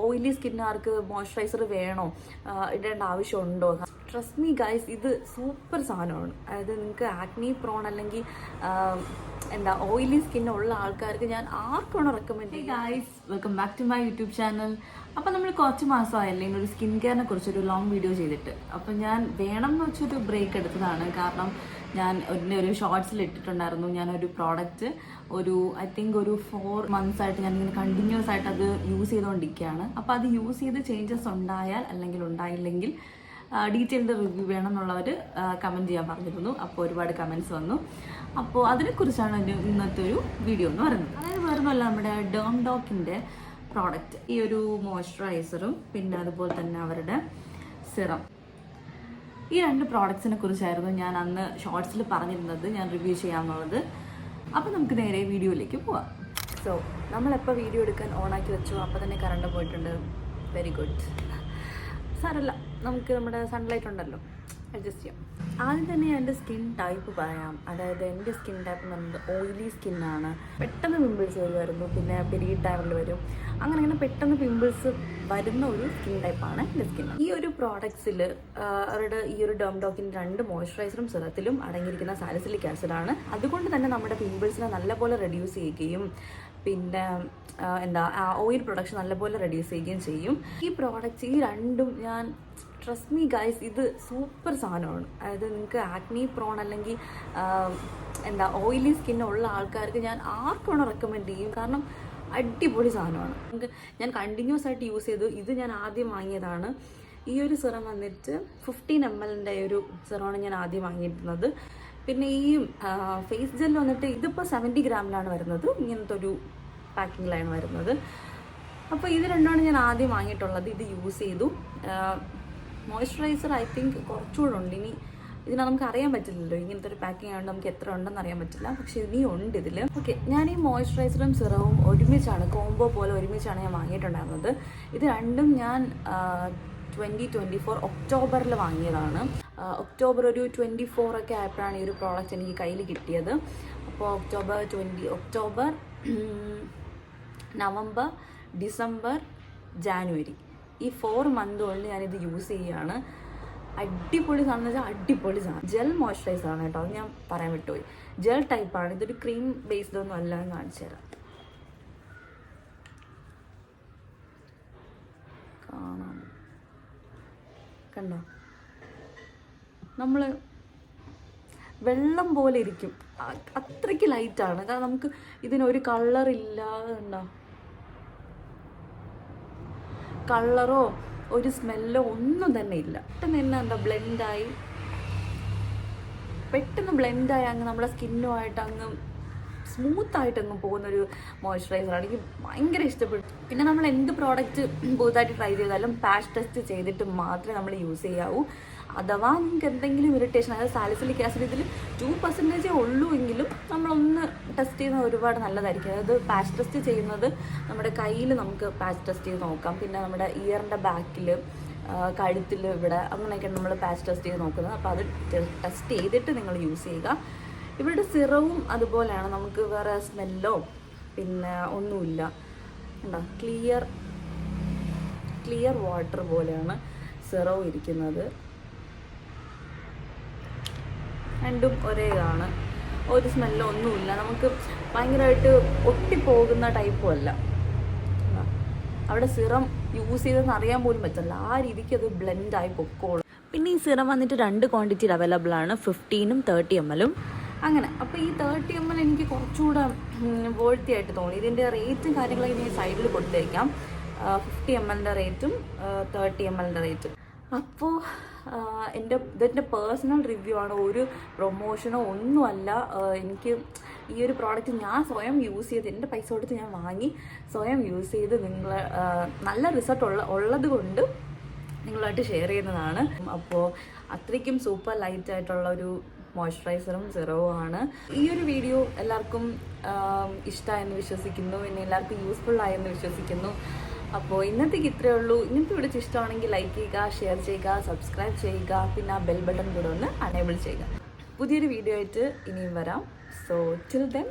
Oily സ്കിന്നുകാർക്ക് moisturiser വേണോ, ഇടേണ്ട ആവശ്യമുണ്ടോ? ട്രസ്റ്റ് മീ ഗൈസ്, ഇത് സൂപ്പർ സാധനമാണ്. അതായത് നിങ്ങൾക്ക് ആക്നി പ്രോൺ അല്ലെങ്കിൽ ഓയിലി സ്കിന്നുള്ള ആൾക്കാർക്ക് ഞാൻ ആർക്കാണ് റെക്കമെൻഡ് ചെയ്യുക. Guys, welcome back to my YouTube channel. അപ്പം നമ്മൾ കുറച്ച് മാസമായല്ലേ ഒരു സ്കിൻ കെയറിനെ കുറിച്ചൊരു ലോങ് വീഡിയോ ചെയ്തിട്ട്. അപ്പം ഞാൻ വേണം എന്ന് വെച്ചൊരു ബ്രേക്ക് എടുത്തതാണ്. കാരണം ഞാൻ ഒരു ഷോർട്സിൽ ഇട്ടിട്ടുണ്ടായിരുന്നു ഞാനൊരു പ്രോഡക്റ്റ് ഐ തിങ്ക് ഒരു 4 months ആയിട്ട് ഞാനിങ്ങനെ കണ്ടിന്യൂസ് ആയിട്ട് അത് യൂസ് ചെയ്തുകൊണ്ടിരിക്കുകയാണ്. അപ്പോൾ അത് യൂസ് ചെയ്ത് ചേഞ്ചസ് ഉണ്ടായാൽ അല്ലെങ്കിൽ ഉണ്ടായില്ലെങ്കിൽ ഡീറ്റെയിൽഡ് റിവ്യൂ വേണം എന്നുള്ളവർ കമൻറ്റ് ചെയ്യാൻ പറഞ്ഞിരുന്നു. അപ്പോൾ ഒരുപാട് കമൻറ്റ്സ് വന്നു. അപ്പോൾ അതിനെക്കുറിച്ചാണ് ഇന്നത്തെ ഒരു വീഡിയോ എന്ന് പറയുന്നത്. അതായത് വേറൊന്നുമല്ല, നമ്മുടെ ഡേംഡോക്കിൻ്റെ പ്രോഡക്റ്റ്, ഈ ഒരു മോയ്സ്ചറൈസറും പിന്നെ അതുപോലെ തന്നെ അവരുടെ സിറം, ഈ 2 പ്രോഡക്ട്സിനെ കുറിച്ചായിരുന്നു ഞാൻ അന്ന് ഷോർട്സിൽ പറഞ്ഞിരുന്നത് ഞാൻ റിവ്യൂ ചെയ്യാമെന്നുള്ളത്. അപ്പോൾ നമുക്ക് നേരെ വീഡിയോയിലേക്ക് പോവാം. സോ നമ്മളെപ്പോൾ വീഡിയോ എടുക്കാൻ ഓണാക്കി വെച്ചു അപ്പോൾ തന്നെ കറണ്ട് പോയിട്ടുണ്ട്. വെരി ഗുഡ്, സാരല്ല, നമുക്ക് നമ്മുടെ സൺലൈറ്റ് ഉണ്ടല്ലോ, അഡ്ജസ്റ്റ് ചെയ്യാം. ആദ്യം തന്നെ എൻ്റെ സ്കിൻ ടൈപ്പ് പറയാം. അതായത് എൻ്റെ സ്കിൻ ടൈപ്പ് എന്ന് പറയുന്നത് ഓയിലി സ്കിന്നാണ്. പെട്ടെന്ന് പിമ്പിൾസ് വരുമായിരുന്നു, പിന്നെ പീരീഡ് ടൈമിൽ വരും, അങ്ങനെ പെട്ടെന്ന് പിമ്പിൾസ് വരുന്ന ഒരു സ്കിൻ ടൈപ്പാണ് എൻ്റെ സ്കിൻ. ഈ ഒരു പ്രോഡക്ട്സിൽ അവരുടെ ഈ ഒരു ഡേംഡോക്കിൻ്റെ 2 മോയ്സ്ചറൈസറും സിറത്തിലും അടങ്ങിയിരിക്കുന്ന സാലിസിലിക് ആസിഡാണ്. അതുകൊണ്ട് തന്നെ നമ്മുടെ പിമ്പിൾസിനെ നല്ലപോലെ റെഡ്യൂസ് ചെയ്യുകയും പിന്നെ ഓയിൽ പ്രൊഡക്ഷൻ നല്ലപോലെ റെഡ്യൂസ് ചെയ്യുകയും ചെയ്യും. ഈ പ്രോഡക്റ്റ്സ് ഈ 2ഉം ഞാൻ ട്രസ്റ്റ് മീ ഗൈസ്, ഇത് സൂപ്പർ സാധനമാണ്. അതായത് നിങ്ങൾക്ക് ആക്നി പ്രോൺ അല്ലെങ്കിൽ ഓയിലി സ്കിന്നുള്ള ആൾക്കാർക്ക് ഞാൻ ആർക്കാണ് റെക്കമെൻഡ് ചെയ്യും. കാരണം അടിപൊളി സാധനമാണ്. ഞാൻ കണ്ടിന്യൂസ് ആയിട്ട് യൂസ് ചെയ്തു. ഇത് ഞാൻ ആദ്യം വാങ്ങിയതാണ്. ഈ ഒരു സിറം വന്നിട്ട് 15 ml ഒരു സിറമാണ് ഞാൻ ആദ്യം വാങ്ങിയിരുന്നത്. പിന്നെ ഈ ഫേസ് ജെൽ വന്നിട്ട് ഇതിപ്പോൾ 70 grams വരുന്നത്. ഇങ്ങനത്തെ ഒരു പാക്കിങ്ങിലാണ് വരുന്നത്. അപ്പോൾ ഇത് 2ആണ് ഞാൻ ആദ്യം വാങ്ങിയിട്ടുള്ളത്. ഇത് യൂസ് ചെയ്തു. മോയ്സ്ചറൈസർ ഐ തിങ്ക് കുറച്ചുകൂടെ ഉണ്ട്. ഇനി ഇതിനെ നമുക്ക് അറിയാൻ പറ്റില്ലല്ലോ, ഇങ്ങനത്തെ ഒരു പാക്കിംഗ് ആയതുകൊണ്ട് നമുക്ക് എത്ര ഉണ്ടെന്ന് അറിയാൻ പറ്റില്ല. പക്ഷേ ഇനി ഉണ്ട് ഇതിൽ. ഓക്കെ, ഞാൻ ഈ മോയ്സ്ചറൈസറും സിറവും ഒരുമിച്ചാണ്, കോംബോ പോലെ ഒരുമിച്ചാണ് ഞാൻ വാങ്ങിയിട്ടുണ്ടായിരുന്നത്. ഇത് 2ഉം ഞാൻ 2024 ഒക്ടോബറിൽ വാങ്ങിയതാണ്. ഒക്ടോബർ ഒരു 24 ഒക്കെ ആയപ്പോഴാണ് ഈ ഒരു പ്രോഡക്റ്റ് എനിക്ക് കയ്യിൽ കിട്ടിയത്. അപ്പോൾ ഒക്ടോബർ, നവംബർ, ഡിസംബർ, ജാനുവരി, ഈ 4 months കൊണ്ട് ഞാനിത് യൂസ് ചെയ്യുകയാണ്. അടിപൊളി സാധനം എന്ന് വെച്ചാൽ അടിപൊളി സാധനം. ജെൽ മോയ്സ്ചറൈസറാണ് കേട്ടോ, അത് ഞാൻ പറയാൻ വിട്ടുപോയി. ജെൽ ടൈപ്പാണ്. ഇതൊരു ക്രീം ബേസ്ഡ് ഒന്നും അല്ല എന്ന് കാണിച്ചു തരാം. കാണാം, കണ്ടോ? നമ്മൾ വെള്ളം പോലെ ഇരിക്കും, അത്രയ്ക്ക് ലൈറ്റാണ്. കാരണം നമുക്ക് ഇതിനൊരു കളറില്ല, ഉണ്ടോ? കളറോ ഒരു സ്മെല്ലോ ഒന്നും തന്നെ ഇല്ല. പെട്ടെന്ന് തന്നെ ബ്ലെൻഡായി അങ്ങ് നമ്മുടെ സ്കിന്നുമായിട്ട് അങ്ങ് സ്മൂത്തായിട്ട് അങ്ങ് പോകുന്നൊരു മോയ്സ്ചറൈസറാണ്. എനിക്ക് ഭയങ്കര ഇഷ്ടപ്പെട്ടു. പിന്നെ നമ്മൾ എന്ത് പ്രോഡക്റ്റ് പുതുതായിട്ട് ട്രൈ ചെയ്താലും പാച്ച് ടെസ്റ്റ് ചെയ്തിട്ട് മാത്രമേ നമ്മൾ യൂസ് ചെയ്യാവൂ. അഥവാ നിങ്ങൾക്ക് എന്തെങ്കിലും ഇറിറ്റേഷൻ, അതായത് സാലിസിലിക് ആസിഡ് ഇതിൽ 2% ഉള്ളൂ എങ്കിലും നമ്മളൊന്ന് ടെസ്റ്റ് ചെയ്യുന്നത് ഒരുപാട് നല്ലതായിരിക്കും. അതായത് പാച്ച് ടെസ്റ്റ് ചെയ്യുന്നത് നമ്മുടെ കയ്യിൽ നമുക്ക് പാച്ച് ടെസ്റ്റ് ചെയ്ത് നോക്കാം. പിന്നെ നമ്മുടെ ഇയറിൻ്റെ ബാക്കിൽ, കഴുത്തിൽ, ഇവിടെ അങ്ങനെയൊക്കെ നമ്മൾ പാച്ച് ടെസ്റ്റ് ചെയ്ത് നോക്കുന്നത്. അപ്പോൾ അത് ടെസ്റ്റ് ചെയ്തിട്ട് നിങ്ങൾ യൂസ് ചെയ്യുക. ഇവരുടെ സിറവും അതുപോലെയാണ്. നമുക്ക് വേറെ സ്മെല്ലോ പിന്നെ ഒന്നുമില്ല. ഉണ്ടോ? ക്ലിയർ വാട്ടർ പോലെയാണ് സിറവും ഇരിക്കുന്നത്. 2ഉം ഒരേതാണ്. ഒരു സ്മെല്ലോ ഒന്നുമില്ല. നമുക്ക് ഭയങ്കരമായിട്ട് ഒട്ടിപ്പോകുന്ന ടൈപ്പും അല്ല. അവിടെ സിറം യൂസ് ചെയ്തെന്ന് അറിയാൻ പോലും പറ്റില്ല, ആ രീതിക്ക് അത് ബ്ലെൻഡായി പൊക്കോളും. പിന്നെ ഈ സിറം വന്നിട്ട് 2 ക്വാണ്ടിറ്റിയിൽ അവൈലബിൾ ആണ്, 15ഉം 30 ml അങ്ങനെ. അപ്പോൾ ഈ 30 ml എനിക്ക് കുറച്ചുകൂടെ വേർത്തി ആയിട്ട് തോന്നി. ഇതിൻ്റെ റേറ്റും കാര്യങ്ങളൊക്കെ ഞാൻ സൈഡിൽ കൊടുത്തേക്കാം. 50 ml റേറ്റും 30 ml റേറ്റും. അപ്പോൾ ഇതെൻ്റെ പേഴ്സണൽ റിവ്യൂ ആണ്, ഒരു പ്രൊമോഷനോ ഒന്നുമല്ല. എനിക്ക് ഈ ഒരു പ്രോഡക്റ്റ് ഞാൻ സ്വയം യൂസ് ചെയ്ത്, എൻ്റെ പൈസ കൊടുത്ത് ഞാൻ വാങ്ങി സ്വയം യൂസ് ചെയ്ത് നല്ല റിസൾട്ട് ഉള്ളത് കൊണ്ട് നിങ്ങളുമായിട്ട് ഷെയർ ചെയ്യുന്നതാണ്. അപ്പോൾ അത്രയ്ക്കും സൂപ്പർ ലൈറ്റ് ആയിട്ടുള്ള ഒരു മോയ്സ്ചറൈസറും സിറവും ആണ്. ഈ ഒരു വീഡിയോ എല്ലാവർക്കും ഇഷ്ടമായെന്ന് വിശ്വസിക്കുന്നു. പിന്നെ എല്ലാവർക്കും യൂസ്ഫുൾ ആയെന്ന് വിശ്വസിക്കുന്നു. അപ്പോൾ ഇന്നത്തേക്ക് ഇത്രയേ ഉള്ളൂ. ഇങ്ങനത്തെ വീഡിയോ ഇഷ്ടമാണെങ്കിൽ ലൈക്ക് ചെയ്യുക, ഷെയർ ചെയ്യുക, സബ്സ്ക്രൈബ് ചെയ്യുക. പിന്നെ ആ ബെൽ ബട്ടൺ കൂടെ ഒന്ന് അനേബിൾ ചെയ്യുക. പുതിയൊരു വീഡിയോ ആയിട്ട് ഇനിയും വരാം. So till then